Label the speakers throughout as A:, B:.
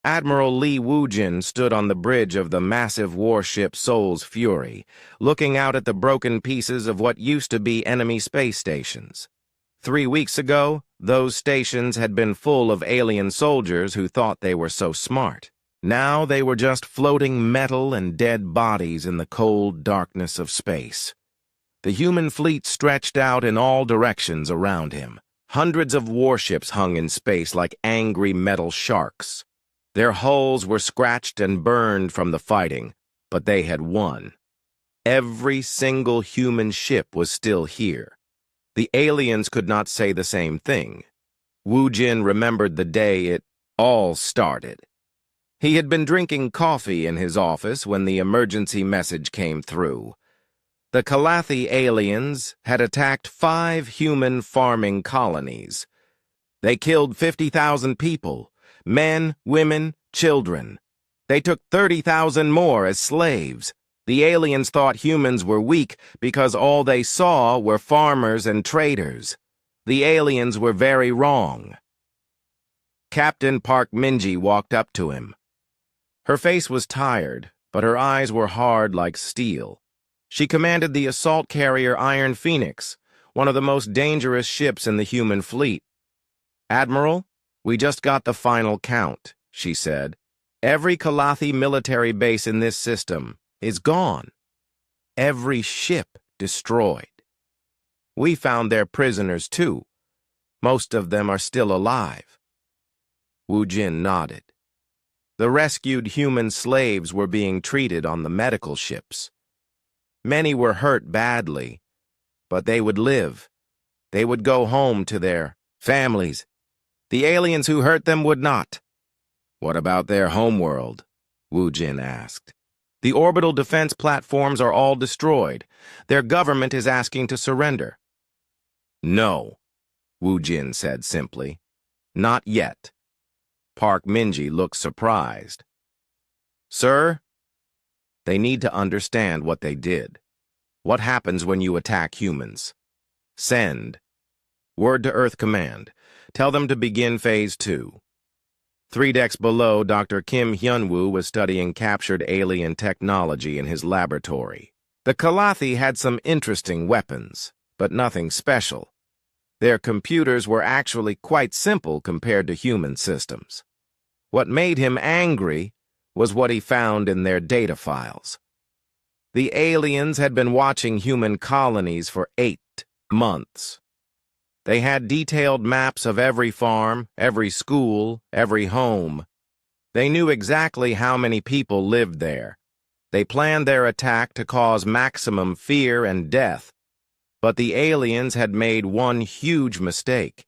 A: Admiral Li Wujin stood on the bridge of the massive warship Soul's Fury, looking out at the broken pieces of what used to be enemy space stations. 3 weeks ago, those stations had been full of alien soldiers who thought they were so smart. Now they were just floating metal and dead bodies in the cold darkness of space. The human fleet stretched out in all directions around him. Hundreds of warships hung in space like angry metal sharks. Their hulls were scratched and burned from the fighting, but they had won. Every single human ship was still here. The aliens could not say the same thing. Wu Jin remembered the day it all started. He had been drinking coffee in his office when the emergency message came through. The Calathi aliens had attacked 5 human farming colonies. They killed 50,000 people. Men, women, children. They took 30,000 more as slaves. The aliens thought humans were weak because all they saw were farmers and traders. The aliens were very wrong. Captain Park Minji walked up to him. Her face was tired, but her eyes were hard like steel. She commanded the assault carrier Iron Phoenix, one of the most dangerous ships in the human fleet. "Admiral, we just got the final count," she said. "Every Calathi military base in this system is gone. Every ship destroyed. We found their prisoners too. Most of them are still alive." Wu Jin nodded. The rescued human slaves were being treated on the medical ships. Many were hurt badly, but they would live. They would go home to their families. The aliens who hurt them would not. "What about their homeworld?" Wu Jin asked. "The orbital defense platforms are all destroyed. Their government is asking to surrender." "No," Wu Jin said simply. "Not yet." Park Minji looked surprised. "Sir, they need to understand what they did. What happens when you attack humans? Send. Word to Earth Command. Tell them to begin Phase 2. 3 decks below, Dr. Kim Hyunwoo was studying captured alien technology in his laboratory. The Calathi had some interesting weapons, but nothing special. Their computers were actually quite simple compared to human systems. What made him angry was what he found in their data files. The aliens had been watching human colonies for 8 months. They had detailed maps of every farm, every school, every home. They knew exactly how many people lived there. They planned their attack to cause maximum fear and death. But the aliens had made one huge mistake.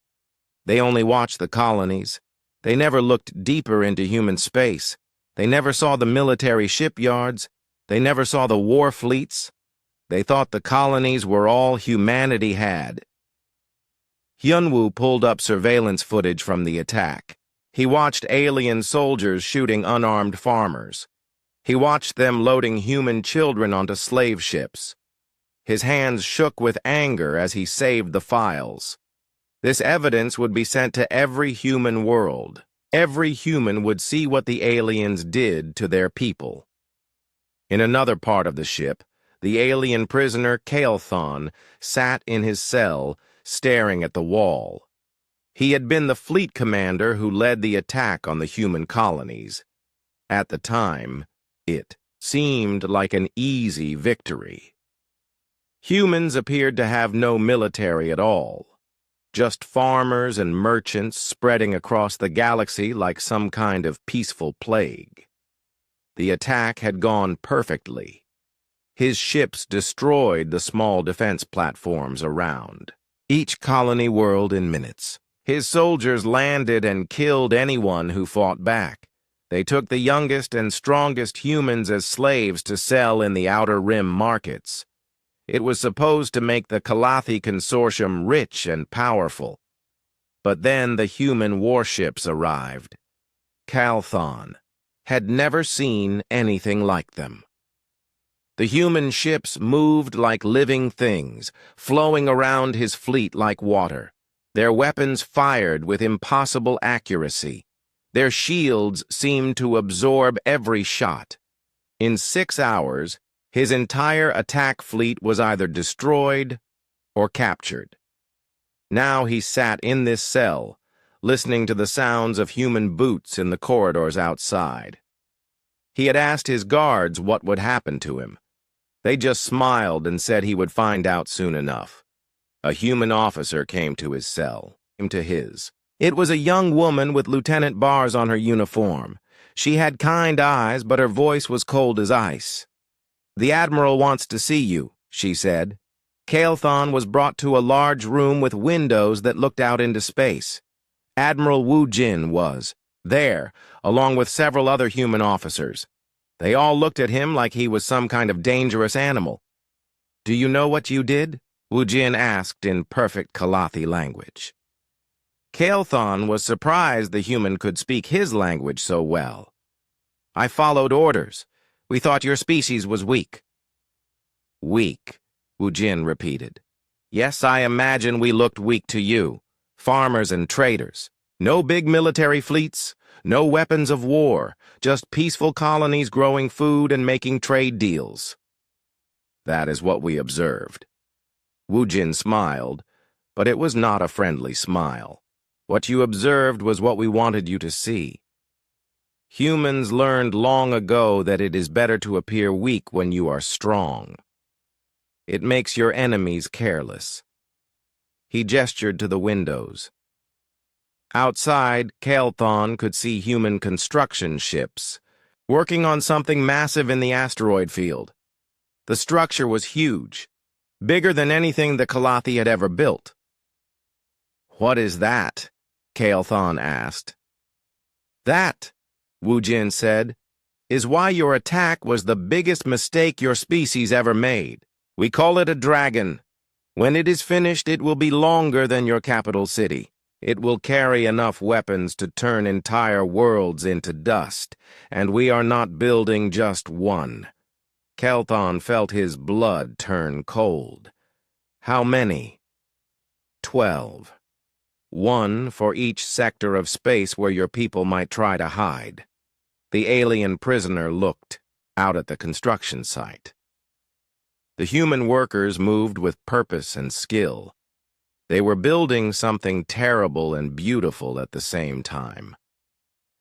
A: They only watched the colonies. They never looked deeper into human space. They never saw the military shipyards. They never saw the war fleets. They thought the colonies were all humanity had. Hyunwoo pulled up surveillance footage from the attack. He watched alien soldiers shooting unarmed farmers. He watched them loading human children onto slave ships. His hands shook with anger as he saved the files. This evidence would be sent to every human world. Every human would see what the aliens did to their people. In another part of the ship, the alien prisoner Kael'thon sat in his cell, staring at the wall. He had been the fleet commander who led the attack on the human colonies. At the time, it seemed like an easy victory. Humans appeared to have no military at all. Just farmers and merchants spreading across the galaxy like some kind of peaceful plague. The attack had gone perfectly. His ships destroyed the small defense platforms around. Each colony whirled in minutes. His soldiers landed and killed anyone who fought back. They took the youngest and strongest humans as slaves to sell in the Outer Rim markets. It was supposed to make the Calathi Consortium rich and powerful. But then the human warships arrived. Kael'thon had never seen anything like them. The human ships moved like living things, flowing around his fleet like water. Their weapons fired with impossible accuracy. Their shields seemed to absorb every shot. In 6 hours, his entire attack fleet was either destroyed or captured. Now he sat in this cell, listening to the sounds of human boots in the corridors outside. He had asked his guards what would happen to him. They just smiled and said he would find out soon enough. A human officer came to his cell, to his. It was a young woman with lieutenant bars on her uniform. She had kind eyes, but her voice was cold as ice. "The Admiral wants to see you," she said. Kael'thon was brought to a large room with windows that looked out into space. Admiral Wu Jin was there, along with several other human officers. They all looked at him like he was some kind of dangerous animal. "Do you know what you did?" Wu Jin asked in perfect Kalathi language. Kael'thon was surprised the human could speak his language so well. "I followed orders. We thought your species was weak." "Weak," Wu Jin repeated. "Yes, I imagine we looked weak to you, farmers and traders. No big military fleets, no weapons of war, just peaceful colonies growing food and making trade deals." "That is what we observed." Wu Jin smiled, but it was not a friendly smile. "What you observed was what we wanted you to see. Humans learned long ago that it is better to appear weak when you are strong. It makes your enemies careless." He gestured to the windows. Outside, Kael'thon could see human construction ships, working on something massive in the asteroid field. The structure was huge, bigger than anything the Kalathi had ever built. "What is that?" Kael'thon asked. "That," Wu Jin said, "is why your attack was the biggest mistake your species ever made. We call it a dragon. When it is finished, it will be longer than your capital city. It will carry enough weapons to turn entire worlds into dust, and we are not building just one." Kael'thon felt his blood turn cold. "How many?" 12. One for each sector of space where your people might try to hide. The alien prisoner looked out at the construction site. The human workers moved with purpose and skill. They were building something terrible and beautiful at the same time.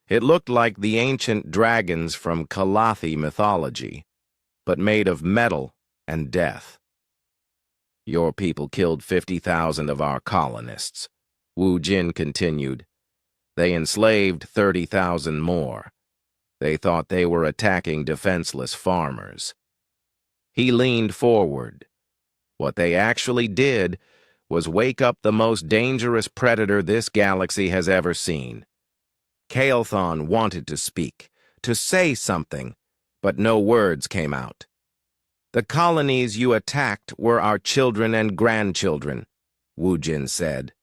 A: It looked like the ancient dragons from Kalathi mythology, but made of metal and death. "Your people killed 50,000 of our colonists," Wu Jin continued. "They enslaved 30,000 more. They thought they were attacking defenseless farmers." He leaned forward. What they actually did was wake up the most dangerous predator this galaxy has ever seen. Kael'thon wanted to speak, to say something, but no words came out. "The colonies you attacked were our children and grandchildren," Wu Jin said.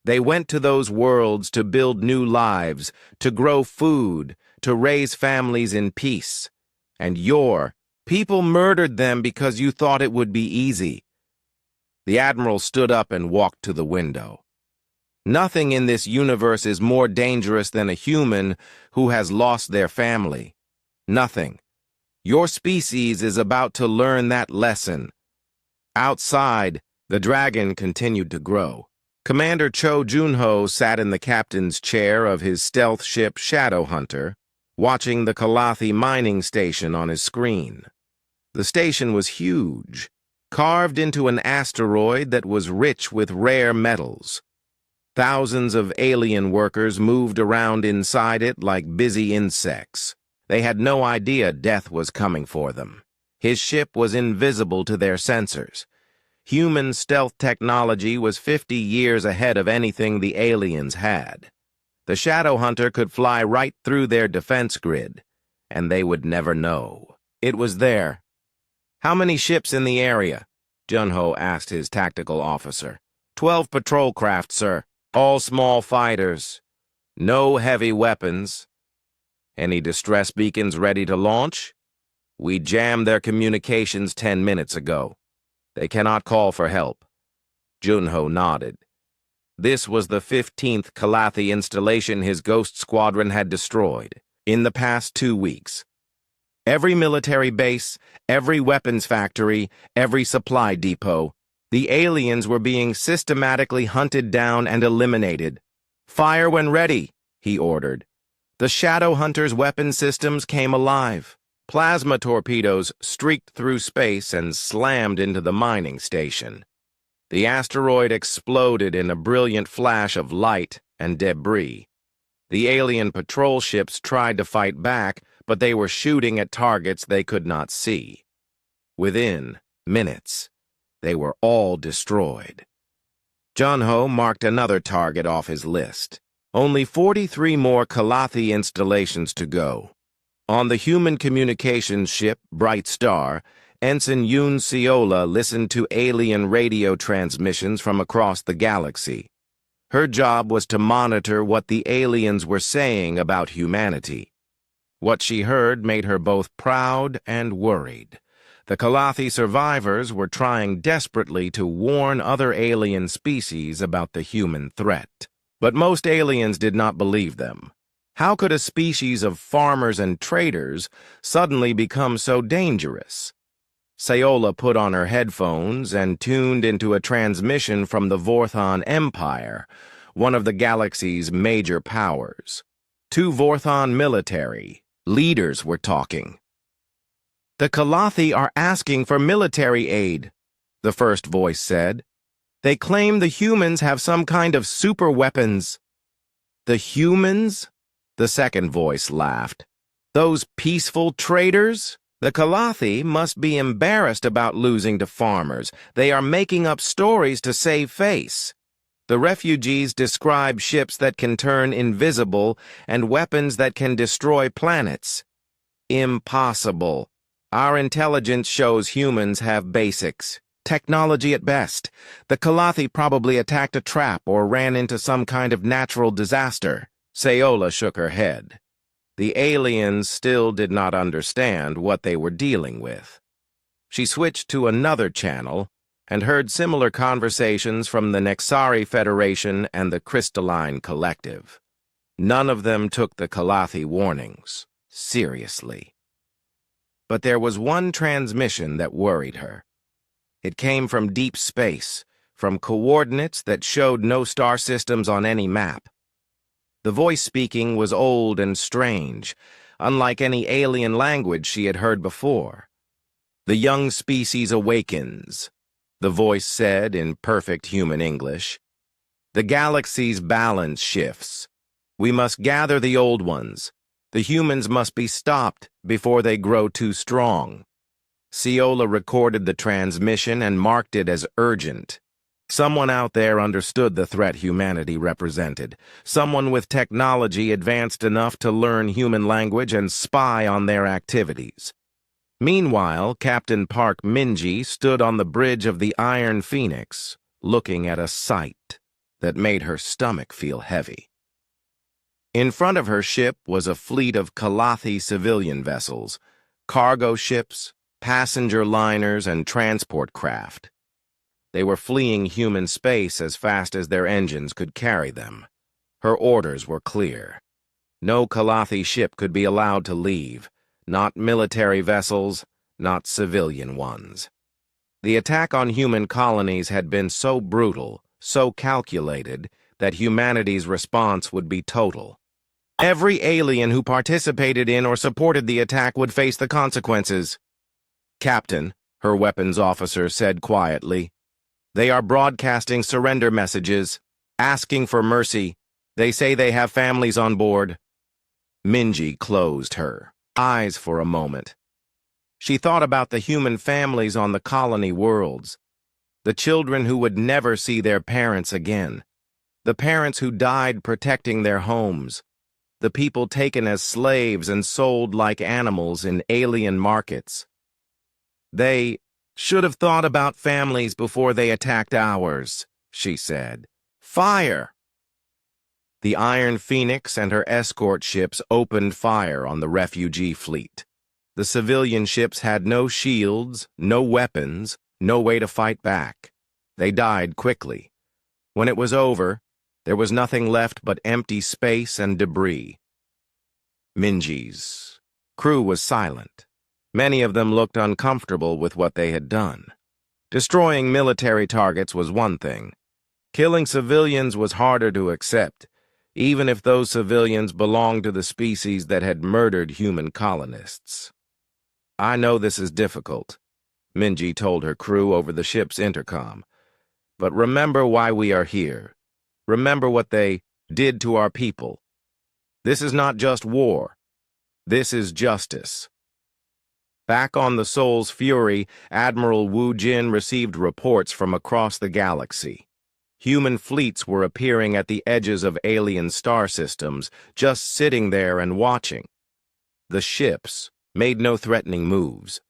A: "They went to those worlds to build new lives, to grow food, to raise families in peace. And your people murdered them because you thought it would be easy." The Admiral stood up and walked to the window. "Nothing in this universe is more dangerous than a human who has lost their family. Nothing. Your species is about to learn that lesson." Outside, the dragon continued to grow. Commander Cho Junho sat in the captain's chair of his stealth ship Shadowhunter, watching the Kalathi mining station on his screen. The station was huge, carved into an asteroid that was rich with rare metals. Thousands of alien workers moved around inside it like busy insects. They had no idea death was coming for them. His ship was invisible to their sensors. Human stealth technology was 50 years ahead of anything the aliens had. The Shadowhunter could fly right through their defense grid, and they would never know. It was there. "How many ships in the area?" Junho asked his tactical officer. 12 patrol craft, sir. All small fighters. No heavy weapons. Any distress beacons ready to launch? We jammed their communications 10 minutes ago. They cannot call for help." Junho nodded. This was the 15th Calathi installation his Ghost Squadron had destroyed in the past 2 weeks. Every military base, every weapons factory, every supply depot, the aliens were being systematically hunted down and eliminated. "Fire when ready," he ordered. The Shadow Hunters' weapon systems came alive. Plasma torpedoes streaked through space and slammed into the mining station. The asteroid exploded in a brilliant flash of light and debris. The alien patrol ships tried to fight back, but they were shooting at targets they could not see. Within minutes, they were all destroyed. Junho marked another target off his list. Only 43 more Calathi installations to go. On the human communications ship Bright Star, Ensign Yoon Seola listened to alien radio transmissions from across the galaxy. Her job was to monitor what the aliens were saying about humanity. What she heard made her both proud and worried. The Calathi survivors were trying desperately to warn other alien species about the human threat. But most aliens did not believe them. How could a species of farmers and traders suddenly become so dangerous? Seola put on her headphones and tuned into a transmission from the Vorthon Empire, one of the galaxy's major powers. 2 Vorthon military leaders were talking. "The Calathi are asking for military aid," the first voice said. "They claim the humans have some kind of super weapons." "The humans?" The second voice laughed. "Those peaceful traders? The Calathi must be embarrassed about losing to farmers. They are making up stories to save face. The refugees describe ships that can turn invisible and weapons that can destroy planets. Impossible. Our intelligence shows humans have basics. Technology at best. The Calathi probably attacked a trap or ran into some kind of natural disaster." Seola shook her head. The aliens still did not understand what they were dealing with. She switched to another channel and heard similar conversations from the Nexari Federation and the Crystalline Collective. None of them took the Calathi warnings seriously. But there was one transmission that worried her. It came from deep space, from coordinates that showed no star systems on any map. The voice speaking was old and strange, unlike any alien language she had heard before. "The young species awakens," the voice said in perfect human English. "The galaxy's balance shifts. We must gather the old ones. The humans must be stopped before they grow too strong." Seola recorded the transmission and marked it as urgent. Someone out there understood the threat humanity represented. Someone with technology advanced enough to learn human language and spy on their activities. Meanwhile, Captain Park Minji stood on the bridge of the Iron Phoenix, looking at a sight that made her stomach feel heavy. In front of her ship was a fleet of Calathi civilian vessels, cargo ships, passenger liners, and transport craft. They were fleeing human space as fast as their engines could carry them. Her orders were clear. No Calathi ship could be allowed to leave, not military vessels, not civilian ones. The attack on human colonies had been so brutal, so calculated, that humanity's response would be total. Every alien who participated in or supported the attack would face the consequences. "Captain," her weapons officer said quietly, "they are broadcasting surrender messages, asking for mercy. They say they have families on board." Minji closed her eyes for a moment. She thought about the human families on the colony worlds, the children who would never see their parents again, the parents who died protecting their homes, the people taken as slaves and sold like animals in alien markets. "They should have thought about families before they attacked ours," she said. "Fire!" The Iron Phoenix and her escort ships opened fire on the refugee fleet. The civilian ships had no shields, no weapons, no way to fight back. They died quickly. When it was over, There was nothing left but empty space and debris. Minji's crew was silent. Many of them looked uncomfortable with what they had done. Destroying military targets was one thing. Killing civilians was harder to accept, even if those civilians belonged to the species that had murdered human colonists. "I know this is difficult," Minji told her crew over the ship's intercom. "But remember why we are here. Remember what they did to our people. This is not just war. This is justice." Back on the Soul's Fury, Admiral Wu Jin received reports from across the galaxy. Human fleets were appearing at the edges of alien star systems, just sitting there and watching. The ships made no threatening moves.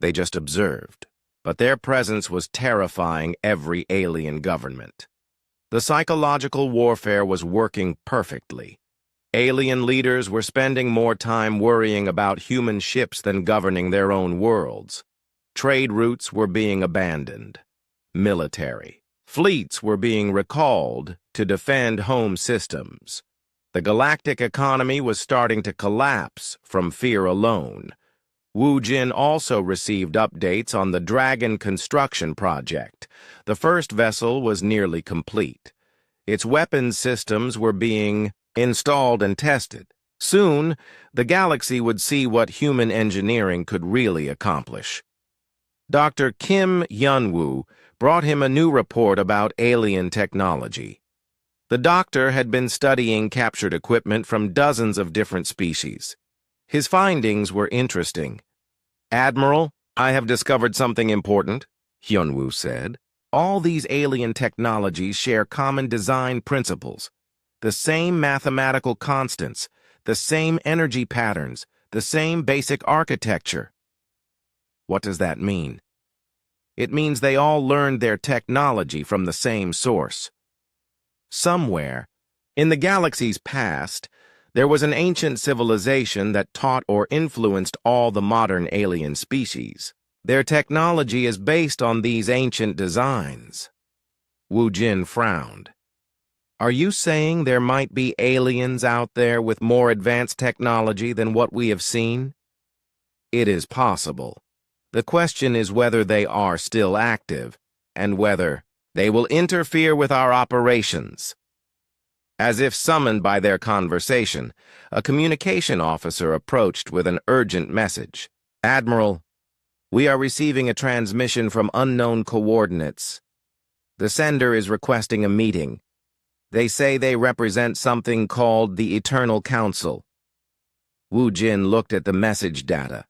A: They just observed. But their presence was terrifying every alien government. The psychological warfare was working perfectly. Alien leaders were spending more time worrying about human ships than governing their own worlds. Trade routes were being abandoned. Military fleets were being recalled to defend home systems. The galactic economy was starting to collapse from fear alone. Wu Jin also received updates on the Dragon construction project. The first vessel was nearly complete. Its weapons systems were being installed and tested. Soon, the galaxy would see what human engineering could really accomplish. Dr. Kim Yunwoo brought him a new report about alien technology. The doctor had been studying captured equipment from dozens of different species. His findings were interesting. "Admiral, I have discovered something important," Hyunwoo said. "All these alien technologies share common design principles. The same mathematical constants, the same energy patterns, the same basic architecture." "What does that mean?" "It means they all learned their technology from the same source. Somewhere, in the galaxy's past, there was an ancient civilization that taught or influenced all the modern alien species. Their technology is based on these ancient designs." Wu Jin frowned. "Are you saying there might be aliens out there with more advanced technology than what we have seen?" "It is possible. The question is whether they are still active, and whether they will interfere with our operations." As if summoned by their conversation, a communication officer approached with an urgent message. "Admiral, we are receiving a transmission from unknown coordinates. The sender is requesting a meeting. They say they represent something called the Eternal Council." Wu Jin looked at the message data.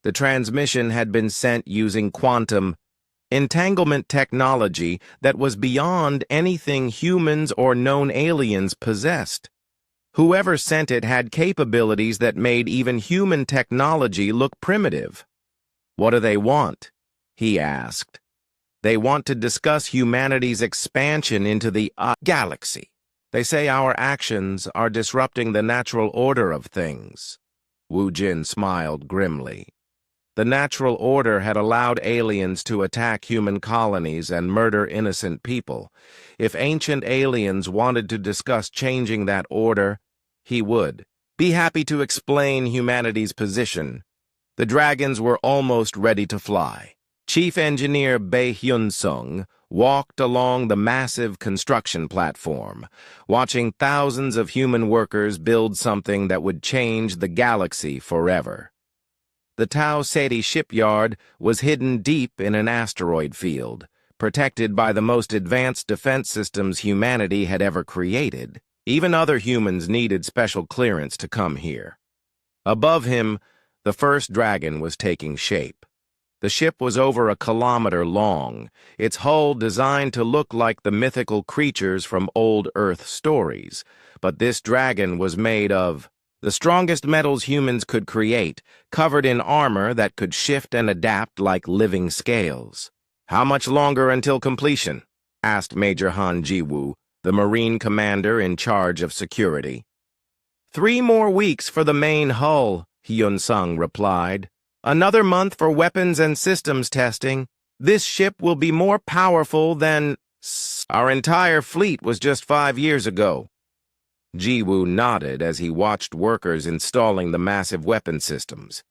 A: The transmission had been sent using quantum entanglement technology that was beyond anything humans or known aliens possessed. Whoever sent it had capabilities that made even human technology look primitive. "What do they want?" he asked. "They want to discuss humanity's expansion into the galaxy. They say our actions are disrupting the natural order of things." Wu Jin smiled grimly. The natural order had allowed aliens to attack human colonies and murder innocent people. If ancient aliens wanted to discuss changing that order, he would be happy to explain humanity's position. The dragons were almost ready to fly. Chief Engineer Bae Hyun-sung walked along the massive construction platform, watching thousands of human workers build something that would change the galaxy forever. The Tau Ceti shipyard was hidden deep in an asteroid field, protected by the most advanced defense systems humanity had ever created. Even other humans needed special clearance to come here. Above him, the first dragon was taking shape. The ship was over a kilometer long, its hull designed to look like the mythical creatures from old Earth stories. But this dragon was made of the strongest metals humans could create, covered in armor that could shift and adapt like living scales. "How much longer until completion?" asked Major Han Ji-woo, the Marine commander in charge of security. 3 more weeks for the main hull," Hyun-sung replied. "Another month for weapons and systems testing. This ship will be more powerful than Our entire fleet was just 5 years ago. Jiwoo nodded as he watched workers installing the massive weapon systems.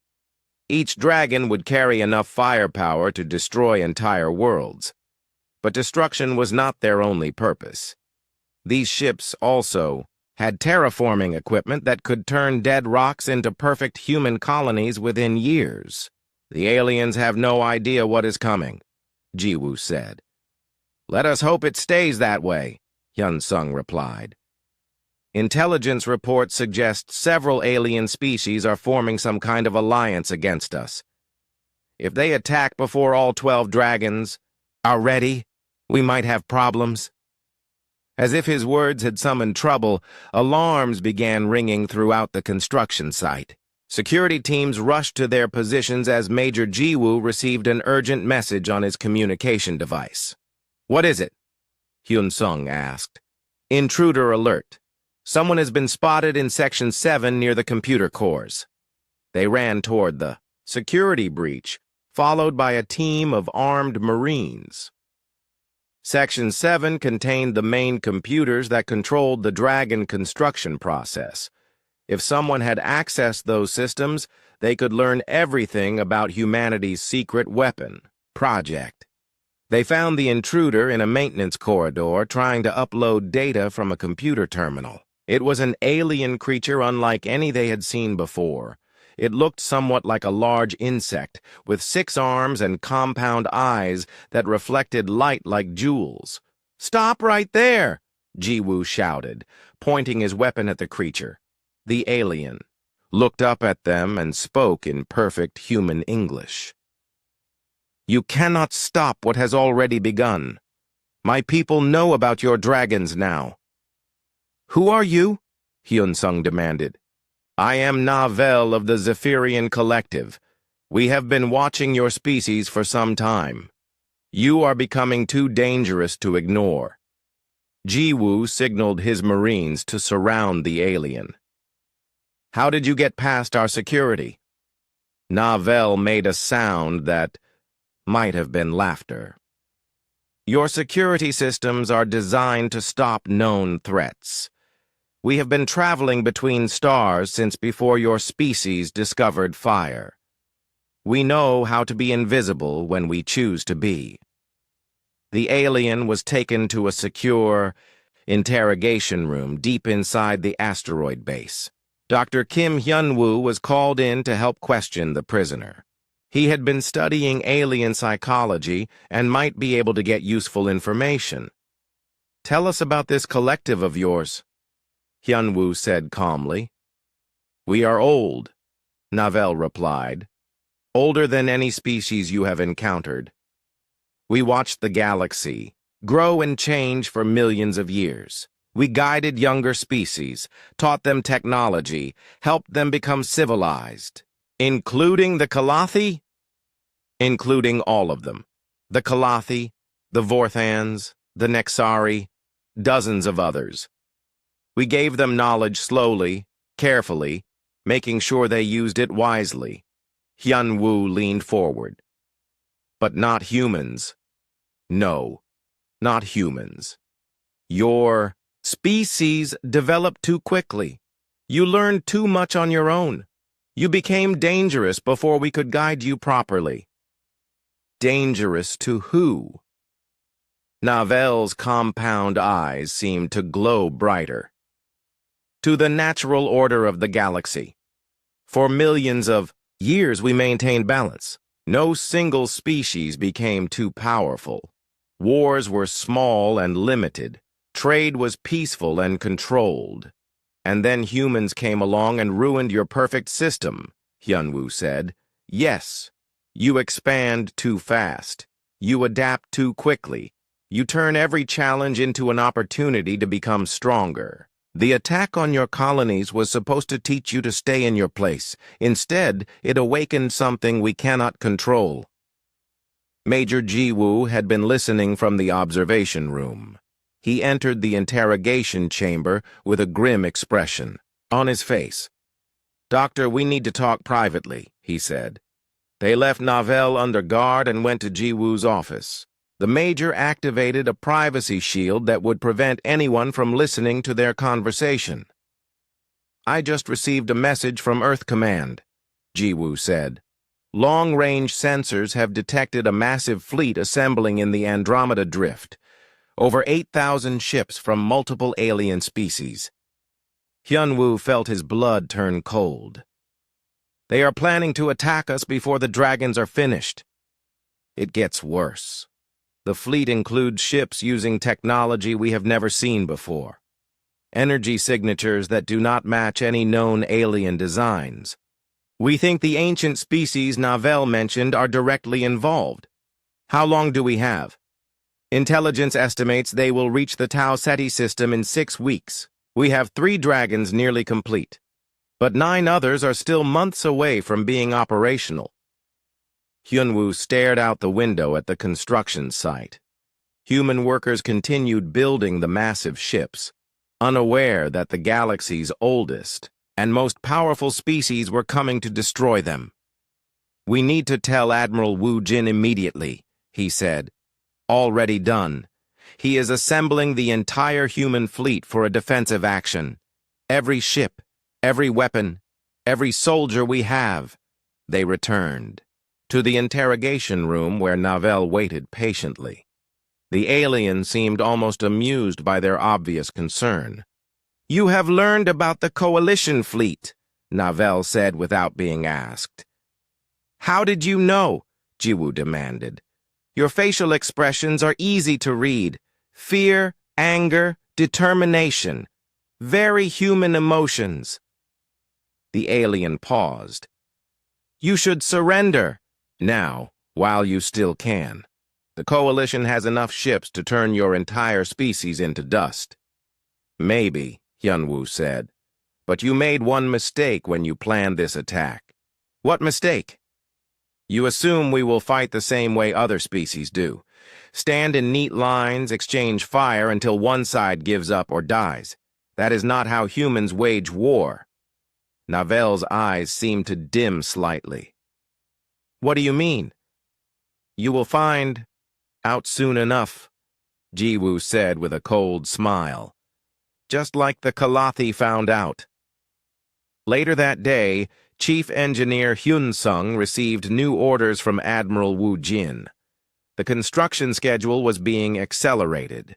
A: Each dragon would carry enough firepower to destroy entire worlds. But destruction was not their only purpose. These ships also had terraforming equipment that could turn dead rocks into perfect human colonies within years. The aliens have no idea what is coming, Jiwoo said. Let us hope it stays that way, Hyun-sung replied. Intelligence reports suggest several alien species are forming some kind of alliance against us. If they attack before all 12 dragons are ready, we might have problems. As if his words had summoned trouble, alarms began ringing throughout the construction site. Security teams rushed to their positions as Major Jiwoo received an urgent message on his communication device. What is it? Hyun-sung asked. Intruder alert. Someone has been spotted in Section 7 near the computer cores. They ran toward the security breach, followed by a team of armed Marines. Section 7 contained the main computers that controlled the Dragon construction process. If someone had accessed those systems, they could learn everything about humanity's secret weapon project. They found the intruder in a maintenance corridor trying to upload data from a computer terminal. It was an alien creature unlike any they had seen before. It looked somewhat like a large insect, with 6 arms and compound eyes that reflected light like jewels. "Stop right there!" Jiwoo shouted, pointing his weapon at the creature. The alien looked up at them and spoke in perfect human English. "You cannot stop what has already begun. My people know about your dragons now." "Who are you?" Hyun-sung demanded. "I am Navel of the Zephyrian Collective. We have been watching your species for some time. You are becoming too dangerous to ignore." Jiwoo signaled his Marines to surround the alien. "How did you get past our security?" Navel made a sound that might have been laughter. "Your security systems are designed to stop known threats. We have been traveling between stars since before your species discovered fire. We know how to be invisible when we choose to be." The alien was taken to a secure interrogation room deep inside the asteroid base. Dr. Kim Hyun-woo was called in to help question the prisoner. He had been studying alien psychology and might be able to get useful information. "Tell us about this collective of yours," Hyun-woo said calmly. "We are old," Navel replied. "Older than any species you have encountered. We watched the galaxy grow and change for millions of years. We guided younger species, taught them technology, helped them become civilized." "Including the Kalathi?" "Including all of them. The Kalathi, the Vorthans, the Nexari, dozens of others. We gave them knowledge slowly, carefully, making sure they used it wisely." Hyun-woo leaned forward. "But not humans. No, not humans. Your species developed too quickly. You learned too much on your own. You became dangerous before we could guide you properly." "Dangerous to who?" Navel's compound eyes seemed to glow brighter. "To the natural order of the galaxy. For millions of years we maintained balance. No single species became too powerful. Wars were small and limited. Trade was peaceful and controlled. And then humans came along and ruined your perfect system," Hyun-woo said. "Yes, you expand too fast. You adapt too quickly. You turn every challenge into an opportunity to become stronger. The attack on your colonies was supposed to teach you to stay in your place. Instead, it awakened something we cannot control." Major Jiwoo had been listening from the observation room. He entered the interrogation chamber with a grim expression on his face. "Doctor, we need to talk privately," he said. They left Navel under guard and went to Jiwoo's office. The Major activated a privacy shield that would prevent anyone from listening to their conversation. "I just received a message from Earth Command," Jiwoo said. "Long-range sensors have detected a massive fleet assembling in the Andromeda Drift. Over 8,000 ships from multiple alien species." Hyunwoo felt his blood turn cold. "They are planning to attack us before the dragons are finished." It gets worse. The fleet includes ships using technology we have never seen before. Energy signatures that do not match any known alien designs. We think the ancient species Navel mentioned are directly involved. How long do we have? Intelligence estimates they will reach the Tau Ceti system in 6 weeks. We have 3 dragons nearly complete, but 9 others are still months away from being operational. Hyunwoo stared out the window at the construction site. Human workers continued building the massive ships, unaware that the galaxy's oldest and most powerful species were coming to destroy them. "We need to tell Admiral Wu Jin immediately," he said. "Already done. He is assembling the entire human fleet for a defensive action. Every ship, every weapon, every soldier we have." They returned to the interrogation room where Navel waited patiently. The alien seemed almost amused by their obvious concern. "You have learned about the Coalition fleet," Navel said without being asked. "How did you know?" Jiwoo demanded. "Your facial expressions are easy to read. Fear, anger, determination. Very human emotions." The alien paused. "You should surrender now, while you still can. The Coalition has enough ships to turn your entire species into dust." "Maybe," Hyunwoo said, "but you made one mistake when you planned this attack." "What mistake?" "You assume we will fight the same way other species do. Stand in neat lines, exchange fire until one side gives up or dies. That is not how humans wage war." Navel's eyes seemed to dim slightly. "What do you mean?" "You will find out soon enough," Jiwoo said with a cold smile. "Just like the Kalathi found out." Later that day, Chief Engineer Hyun Sung received new orders from Admiral Wu Jin. The construction schedule was being accelerated.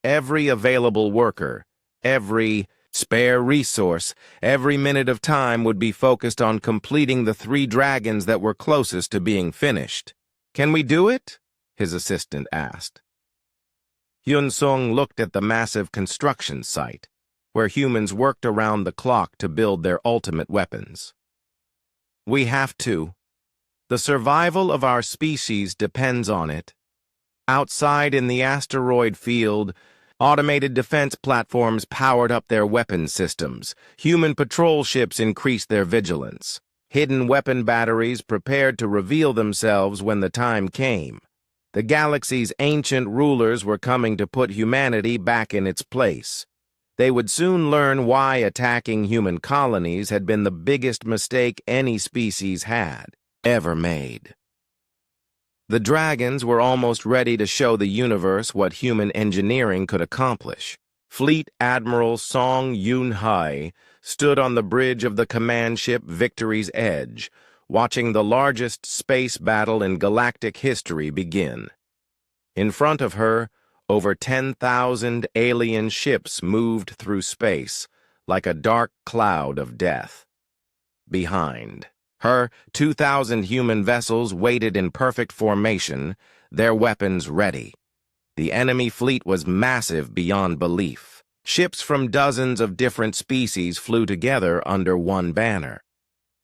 A: Every available worker, every spare resource, every minute of time would be focused on completing the 3 dragons that were closest to being finished. "Can we do it?" his assistant asked. Hyun Sung looked at the massive construction site, where humans worked around the clock to build their ultimate weapons. "We have to. The survival of our species depends on it. Outside in the asteroid field, automated defense platforms powered up their weapon systems. Human patrol ships increased their vigilance. Hidden weapon batteries prepared to reveal themselves when the time came. The galaxy's ancient rulers were coming to put humanity back in its place. They would soon learn why attacking human colonies had been the biggest mistake any species had ever made." The dragons were almost ready to show the universe what human engineering could accomplish. Fleet Admiral Song Yun-hai stood on the bridge of the command ship Victory's Edge, watching the largest space battle in galactic history begin. In front of her, over 10,000 alien ships moved through space like a dark cloud of death. Behind her, 2,000 human vessels waited in perfect formation, their weapons ready. The enemy fleet was massive beyond belief. Ships from dozens of different species flew together under one banner.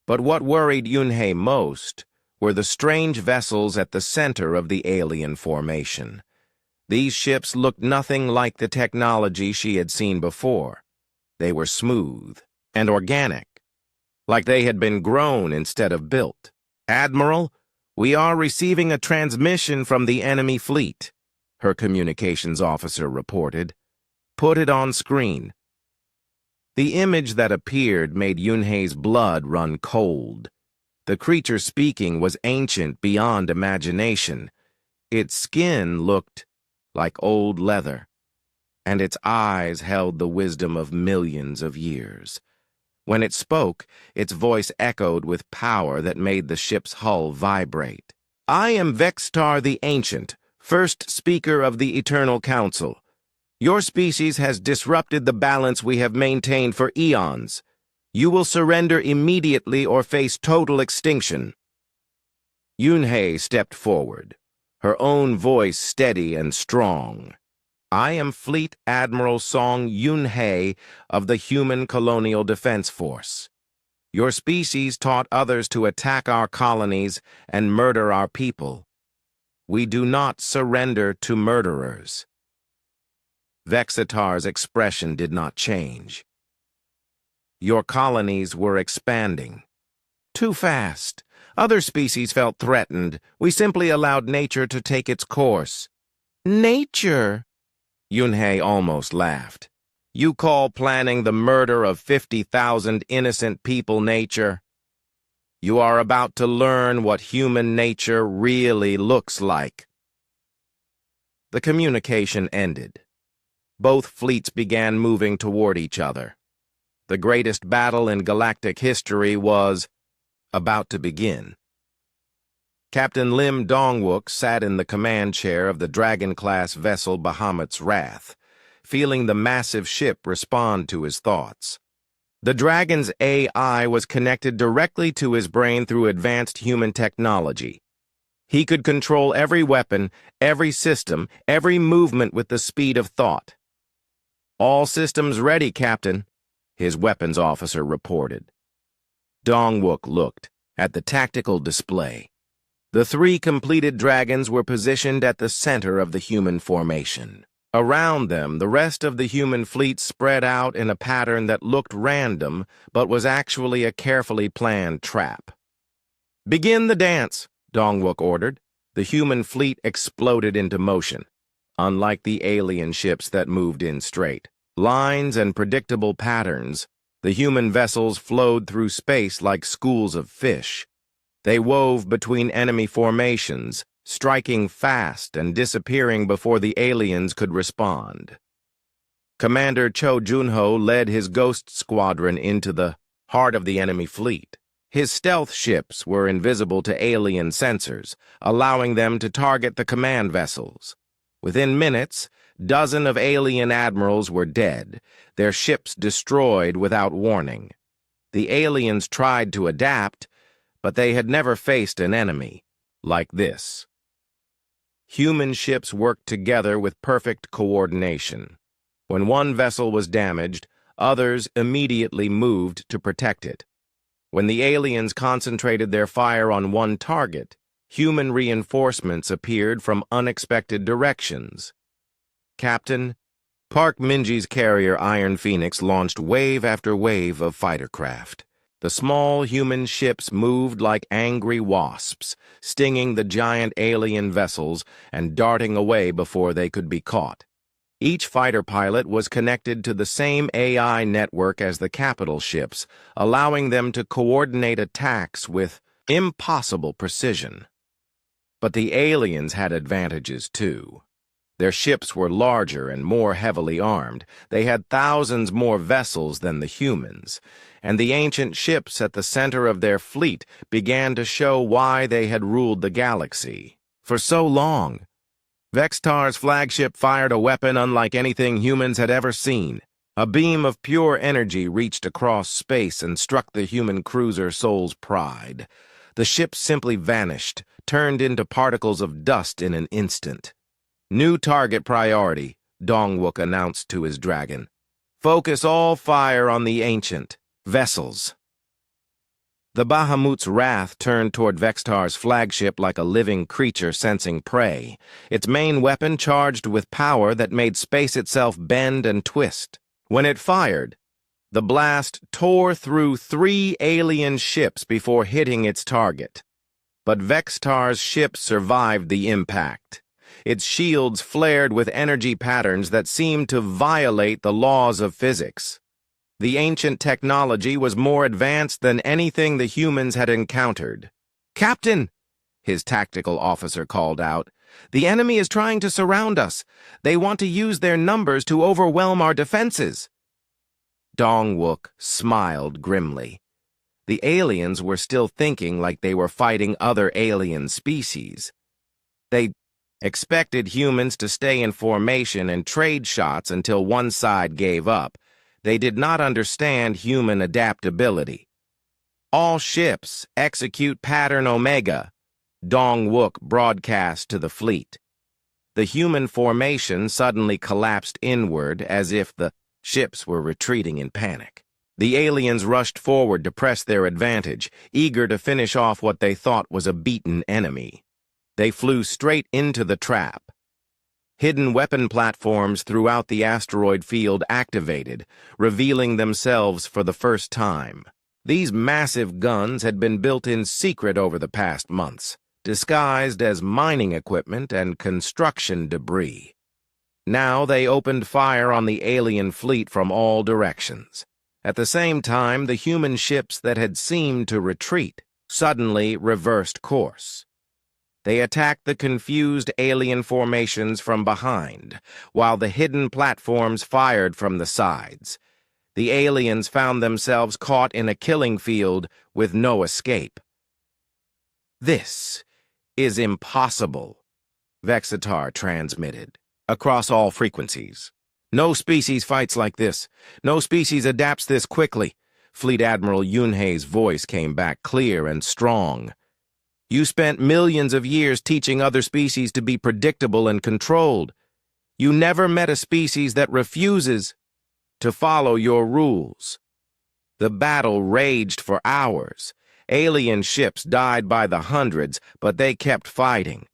A: But what worried Yunhei most were the strange vessels at the center of the alien formation. These ships looked nothing like the technology she had seen before. They were smooth and organic, like they had been grown instead of built. "Admiral, we are receiving a transmission from the enemy fleet," her communications officer reported. "Put it on screen." The image that appeared made Yunhei's blood run cold. The creature speaking was ancient beyond imagination. Its skin looked like old leather, and its eyes held the wisdom of millions of years. When it spoke, its voice echoed with power that made the ship's hull vibrate. "I am Vextar the Ancient, first speaker of the Eternal Council. Your species has disrupted the balance we have maintained for eons. You will surrender immediately or face total extinction." Yunhei stepped forward, her own voice steady and strong. "I am Fleet Admiral Song Yunhei of the Human Colonial Defense Force. Your species taught others to attack our colonies and murder our people. We do not surrender to murderers." Vexitar's expression did not change. "Your colonies were expanding. Too fast. Other species felt threatened. We simply allowed nature to take its course." "Nature?" Yunhei almost laughed. "You call planning the murder of 50,000 innocent people nature? You are about to learn what human nature really looks like." The communication ended. Both fleets began moving toward each other. The greatest battle in galactic history was about to begin. Captain Lim Dongwook sat in the command chair of the Dragon-class vessel Bahamut's Wrath, feeling the massive ship respond to his thoughts. The Dragon's AI was connected directly to his brain through advanced human technology. He could control every weapon, every system, every movement with the speed of thought. "All systems ready, Captain," his weapons officer reported. Dongwook looked at the tactical display. The 3 completed dragons were positioned at the center of the human formation. Around them, the rest of the human fleet spread out in a pattern that looked random, but was actually a carefully planned trap. "Begin the dance," Dongwook ordered. The human fleet exploded into motion. Unlike the alien ships that moved in straight lines and predictable patterns, the human vessels flowed through space like schools of fish. They wove between enemy formations, striking fast and disappearing before the aliens could respond. Commander Cho Junho led his ghost squadron into the heart of the enemy fleet. His stealth ships were invisible to alien sensors, allowing them to target the command vessels. Within minutes, dozens of alien admirals were dead, their ships destroyed without warning. The aliens tried to adapt, but they had never faced an enemy like this. Human ships worked together with perfect coordination. When one vessel was damaged, others immediately moved to protect it. When the aliens concentrated their fire on one target, human reinforcements appeared from unexpected directions. "Captain, Park Minji's carrier Iron Phoenix launched wave after wave of fighter craft. The small human ships moved like angry wasps, stinging the giant alien vessels and darting away before they could be caught. Each fighter pilot was connected to the same AI network as the capital ships, allowing them to coordinate attacks with impossible precision. But the aliens had advantages too. Their ships were larger and more heavily armed. They had thousands more vessels than the humans, and the ancient ships at the center of their fleet began to show why they had ruled the galaxy for so long. Vextar's flagship fired a weapon unlike anything humans had ever seen. A beam of pure energy reached across space and struck the human cruiser Soul's Pride. The ship simply vanished, turned into particles of dust in an instant. "New target priority," Dongwook announced to his dragon. "Focus all fire on the ancient vessels." The Bahamut's Wrath turned toward Vextar's flagship like a living creature sensing prey, its main weapon charged with power that made space itself bend and twist. When it fired, the blast tore through 3 alien ships before hitting its target. But Vextar's ship survived the impact. Its shields flared with energy patterns that seemed to violate the laws of physics. The ancient technology was more advanced than anything the humans had encountered. "Captain!" his tactical officer called out. The enemy is trying to surround us. They want to use their numbers to overwhelm our defenses." Dong-wook smiled grimly. The aliens were still thinking like they were fighting other alien species. They expected humans to stay in formation and trade shots until one side gave up. They did not understand human adaptability. "All ships execute pattern Omega," Dong-wook broadcast to the fleet. The human formation suddenly collapsed inward as if the ships were retreating in panic. The aliens rushed forward to press their advantage, eager to finish off what they thought was a beaten enemy. They flew straight into the trap. Hidden weapon platforms throughout the asteroid field activated, revealing themselves for the first time. These massive guns had been built in secret over the past months, disguised as mining equipment and construction debris. Now they opened fire on the alien fleet from all directions. At the same time, the human ships that had seemed to retreat suddenly reversed course. They attacked the confused alien formations from behind, while the hidden platforms fired from the sides. The aliens found themselves caught in a killing field with no escape. "This is impossible," Vexitar transmitted, across all frequencies. "No species fights like this. No species adapts this quickly." Fleet Admiral Yunhei's voice came back clear and strong. "You spent millions of years teaching other species to be predictable and controlled. You never met a species that refuses to follow your rules." The battle raged for hours. Alien ships died by the hundreds, but they kept fighting.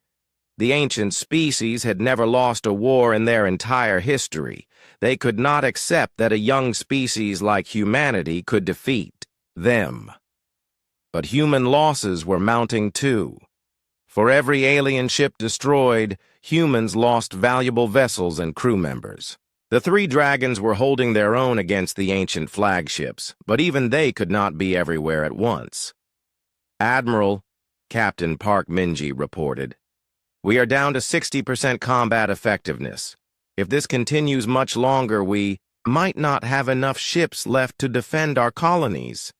A: The ancient species had never lost a war in their entire history. They could not accept that a young species like humanity could defeat them. But human losses were mounting too. For every alien ship destroyed, humans lost valuable vessels and crew members. The three dragons were holding their own against the ancient flagships, but even they could not be everywhere at once. "Admiral," Captain Park Minji reported, "we are down to 60% combat effectiveness. If this continues much longer, we might not have enough ships left to defend our colonies."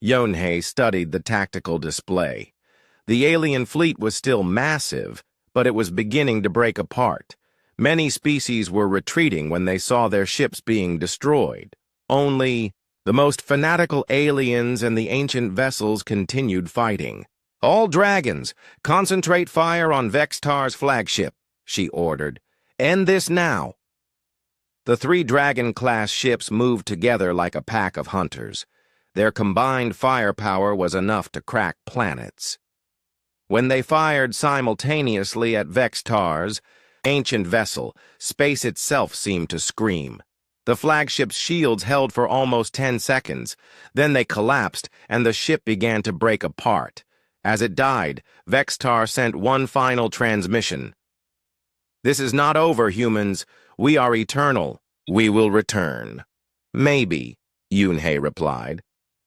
A: Yonhei studied the tactical display. The alien fleet was still massive, but it was beginning to break apart. Many species were retreating when they saw their ships being destroyed. Only the most fanatical aliens and the ancient vessels continued fighting. "All dragons, concentrate fire on Vextar's flagship," she ordered. "End this now." The three Dragon-class ships moved together like a pack of hunters. Their combined firepower was enough to crack planets. When they fired simultaneously at Vextar's ancient vessel, space itself seemed to scream. The flagship's shields held for almost 10 seconds. Then they collapsed, and the ship began to break apart. As it died, Vextar sent one final transmission. "This is not over, humans. We are eternal. We will return." "Maybe," Yunhei replied,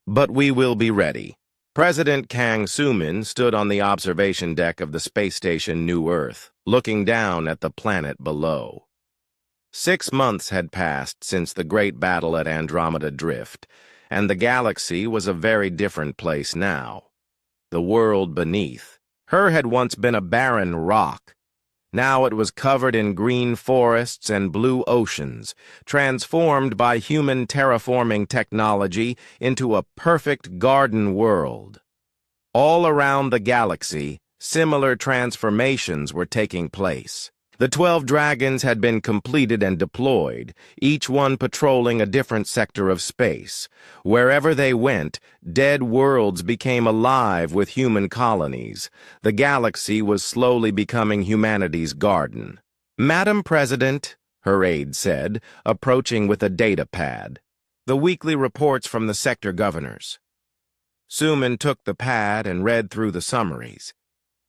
A: "but we will be ready." President Kang Sumin stood on the observation deck of the space station New Earth, looking down at the planet below. 6 months had passed since the great battle at Andromeda Drift, and the galaxy was a very different place now. The world beneath her had once been a barren rock. Now it was covered in green forests and blue oceans, transformed by human terraforming technology into a perfect garden world. All around the galaxy, similar transformations were taking place. The 12 dragons had been completed and deployed, each one patrolling a different sector of space. Wherever they went, dead worlds became alive with human colonies. The galaxy was slowly becoming humanity's garden. "Madam President," her aide said, approaching with a data pad. "The weekly reports from the sector governors." Suman took the pad and read through the summaries.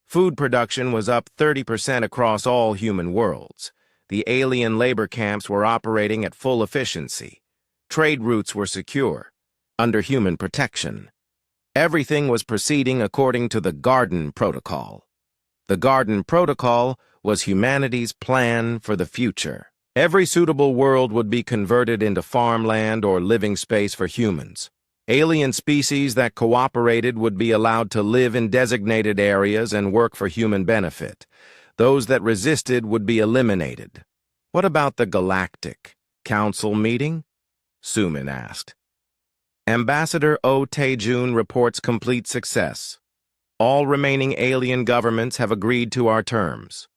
A: Food production was up 30% across all human worlds. The alien labor camps were operating at full efficiency. Trade routes were secure, under human protection. Everything was proceeding according to the Garden Protocol. The Garden Protocol was humanity's plan for the future. Every suitable world would be converted into farmland or living space for humans. Alien species that cooperated would be allowed to live in designated areas and work for human benefit. Those that resisted would be eliminated. What about the Galactic Council meeting? Suman asked. Ambassador O. Taejun reports complete success. All remaining alien governments have agreed to our terms.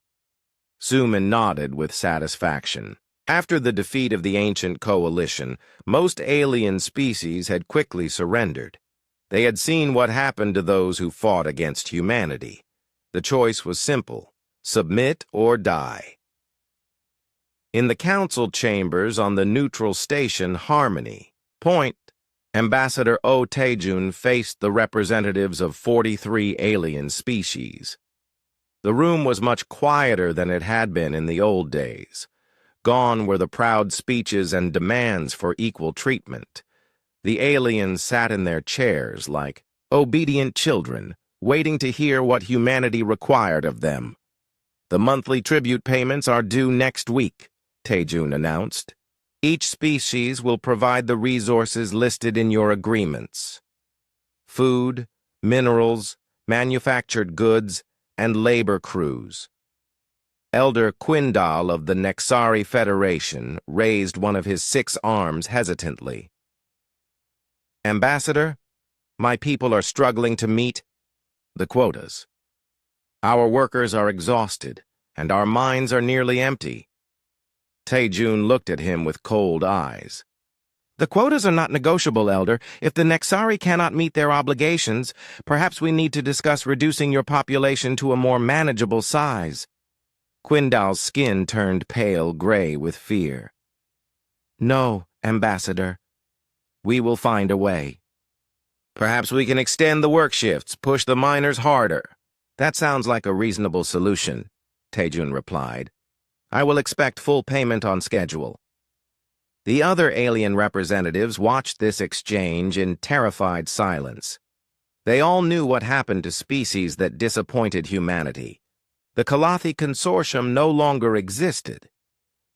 A: Suman nodded with satisfaction. After the defeat of the ancient coalition, most alien species had quickly surrendered. They had seen what happened to those who fought against humanity. The choice was simple: submit or die. In the council chambers on the neutral station Harmony Point, Ambassador O. Taejun faced the representatives of 43 alien species. The room was much quieter than it had been in the old days. Gone were the proud speeches and demands for equal treatment. The aliens sat in their chairs like obedient children, waiting to hear what humanity required of them. The monthly tribute payments are due next week, Taejun announced. Each species will provide the resources listed in your agreements: food, minerals, manufactured goods, and labor crews. Elder Quindal of the Nexari Federation raised one of his 6 arms hesitantly. Ambassador, my people are struggling to meet the quotas. Our workers are exhausted, and our minds are nearly empty. Taejun looked at him with cold eyes. The quotas are not negotiable, Elder. If the Nexari cannot meet their obligations, perhaps we need to discuss reducing your population to a more manageable size. Quindal's skin turned pale gray with fear. No, Ambassador. We will find a way. Perhaps we can extend the work shifts, push the miners harder. That sounds like a reasonable solution, Taejun replied. I will expect full payment on schedule. The other alien representatives watched this exchange in terrified silence. They all knew what happened to species that disappointed humanity. The Kalathi Consortium no longer existed.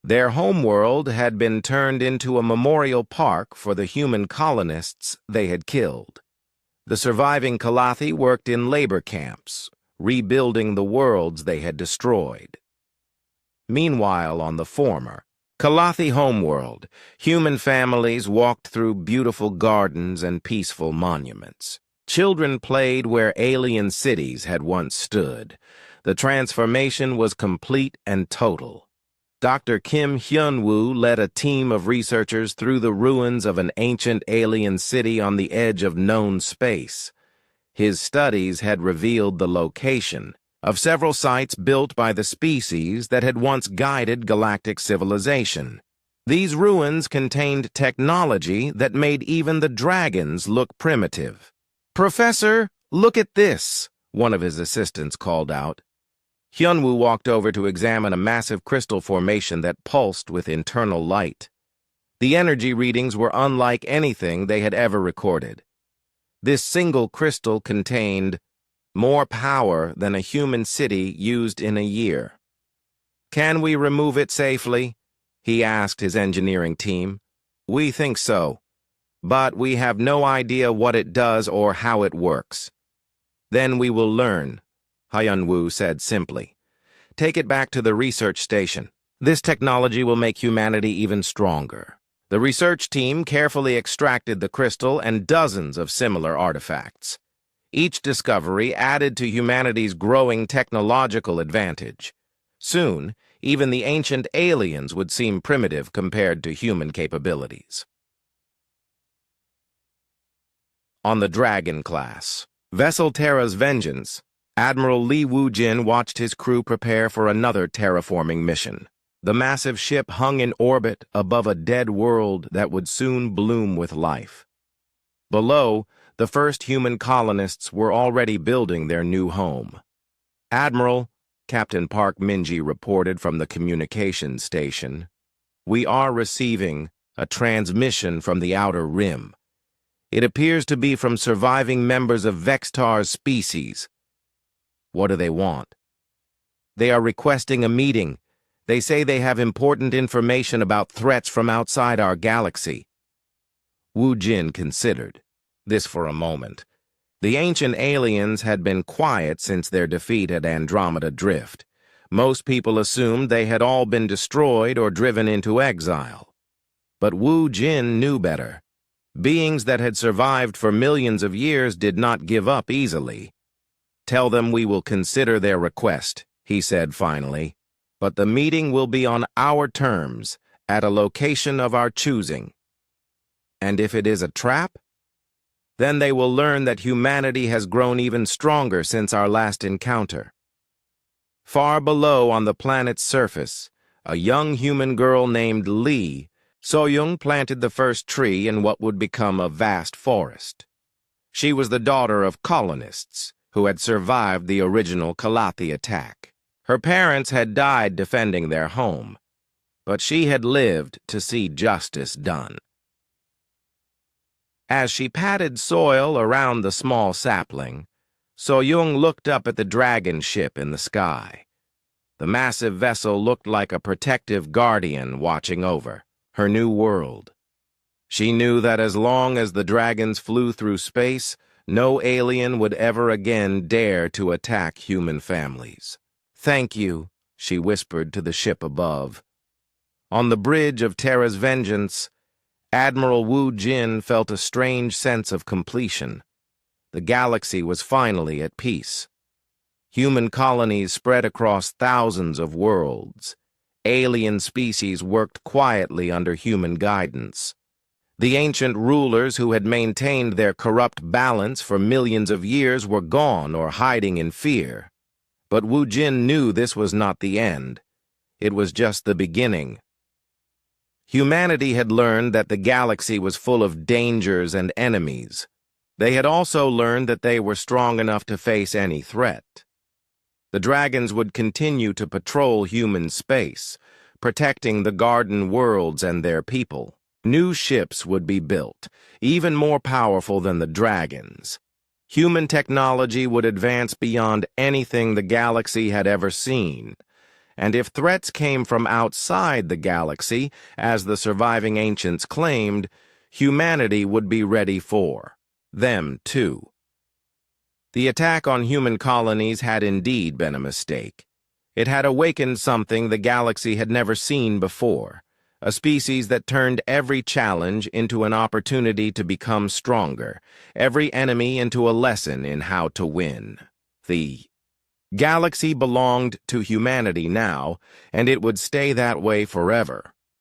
A: Their homeworld had been turned into a memorial park for the human colonists they had killed. The surviving Kalathi worked in labor camps, rebuilding the worlds they had destroyed. Meanwhile, on the former, Kalathi homeworld, human families walked through beautiful gardens and peaceful monuments. Children played where alien cities had once stood. The transformation was complete and total. Dr. Kim Hyun-woo led a team of researchers through the ruins of an ancient alien city on the edge of known space. His studies had revealed the location of several sites built by the species that had once guided galactic civilization. These ruins contained technology that made even the dragons look primitive. "Professor, look at this," one of his assistants called out. Hyun-woo walked over to examine a massive crystal formation that pulsed with internal light. The energy readings were unlike anything they had ever recorded. This single crystal contained more power than a human city used in a year. "Can we remove it safely?" he asked his engineering team. "We think so, but we have no idea what it does or how it works." "Then we will learn," Hyun-woo said simply. "Take it back to the research station. This technology will make humanity even stronger." The research team carefully extracted the crystal and dozens of similar artifacts. Each discovery added to humanity's growing technological advantage. Soon, even the ancient aliens would seem primitive compared to human capabilities. On the Dragon class, Vessel Terra's Vengeance, Admiral Lee Woo-jin watched his crew prepare for another terraforming mission. The massive ship hung in orbit above a dead world that would soon bloom with life. Below, the first human colonists were already building their new home. "Admiral," Captain Park Minji reported from the communications station, "we are receiving a transmission from the Outer Rim. It appears to be from surviving members of Vextar's species." "What do they want?" They are requesting a meeting. They say they have important information about threats from outside our galaxy. Wu Jin considered this for a moment. The ancient aliens had been quiet since their defeat at Andromeda Drift. Most people assumed they had all been destroyed or driven into exile. But Wu Jin knew better. Beings that had survived for millions of years did not give up easily. "Tell them we will consider their request," he said finally. "But the meeting will be on our terms, at a location of our choosing. And if it is a trap, then they will learn that humanity has grown even stronger since our last encounter." Far below on the planet's surface, a young human girl named Lee So-young planted the first tree in what would become a vast forest. She was the daughter of colonists who had survived the original Kalathi attack. Her parents had died defending their home, but she had lived to see justice done. As she patted soil around the small sapling, So-young looked up at the dragon ship in the sky. The massive vessel looked like a protective guardian watching over her new world. She knew that as long as the dragons flew through space, no alien would ever again dare to attack human families. "Thank you," she whispered to the ship above. On the bridge of Terra's vengeance, Admiral Wu Jin felt a strange sense of completion. The galaxy was finally at peace. Human colonies spread across thousands of worlds. Alien species worked quietly under human guidance. The ancient rulers who had maintained their corrupt balance for millions of years were gone or hiding in fear. But Wu Jin knew this was not the end. It was just the beginning. Humanity had learned that the galaxy was full of dangers and enemies. They had also learned that they were strong enough to face any threat. The dragons would continue to patrol human space, protecting the garden worlds and their people. New ships would be built, even more powerful than the dragons. Human technology would advance beyond anything the galaxy had ever seen. And if threats came from outside the galaxy, as the surviving ancients claimed, humanity would be ready for them, too. The attack on human colonies had indeed been a mistake. It had awakened something the galaxy had never seen before, a species that turned every challenge into an opportunity to become stronger, every enemy into a lesson in how to win. The galaxy belonged to humanity now, and it would stay that way forever.